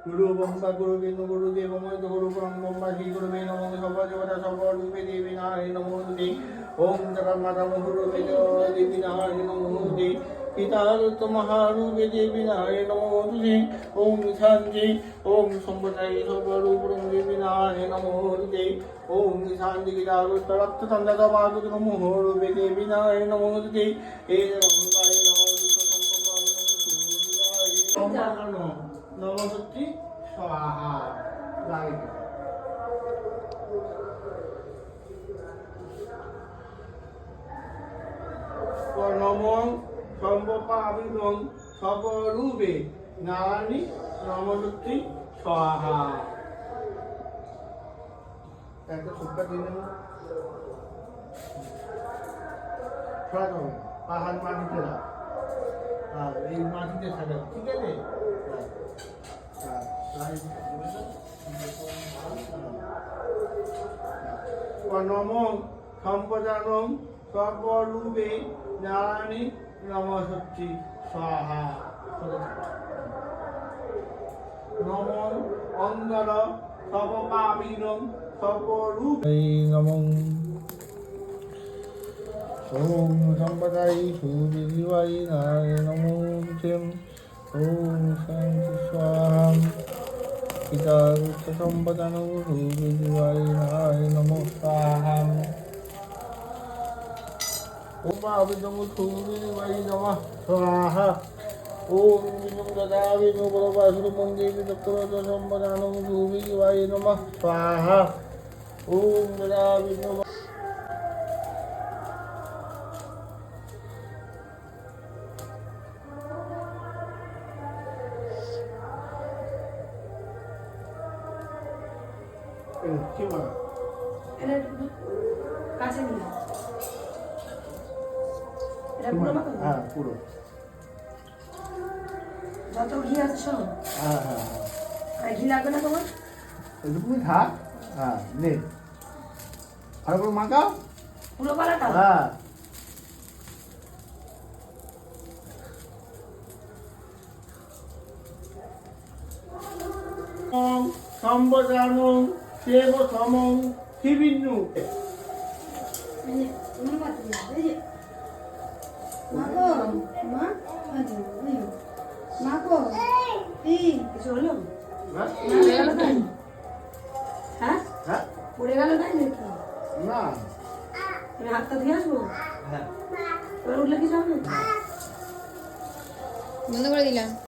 गुरु ब्रह्मा गुरु विष्णु गुरु देव महेश्वर गुरु ब्रह्मा श्री गुरुवे नमः सर्व देवता सर्व रूपे देवी नारायण नमो नमः ओम जगन्माता गुरु देवी नारायण नमो नमः पितारुत महारूपे देवी नारायण नमो नमः ओम शांति ओम संपदाय सर्व रूप देवी नारायण नमो नमः ओम शांति गिरारुत रक्त तंदा मागुत नमो रूपे देवी नारायण नमो नमः हे नमोवाय नमो संपदाय नमस्ते स्वाहा नमः সম্পপাবিনং সবরূপে নারায়ণী নমস্তে স্বাহা একটা সুক্কা দিন পাহাড় মাটিতে রাখ আর এই মাটিতে থাকা ঠিক আছে নমঃ সম্পদানং সর্বরূপে নারায়ণী নমস্তে স্বাহা নমঃ অঙ্গর সর্বপাপিনং সর্বরূপে নমঃ ওম সম্পদায় সুবিদিবাই নারায়ণ নমো ওম শান্তি স্বাহা পিতা রুক্ষ সম্পদানং সুবিদিবাই নারায়ণ নমো স্বাহা ओम अभिनव सूर्यवाई नमः स्वाहा ओम विष्णु गदा विष्णु बलवासुर मंगेश दत्तवत संपदानं सूर्यवाई नमः स्वाहा ओम गदा विष्णु হ্যাঁ পুরো যত ঘি আছে সব হ্যাঁ হ্যাঁ আর ঘি লাগবে না তোমার তুমি থাক হ্যাঁ নে আর পুরো মাখাও পুরো পালাটা হ্যাঁ সম্পদানং সেব সমং শিবিন্নু মাগো মা মাগো এই কিছু হলো হ্যাঁ হ্যাঁ পড়ে গেল তাই নাকি না আমি হাতটা ধুয়ে আসবো হ্যাঁ এবার উঠলে কিছু হবে বন্ধ করে দিলাম।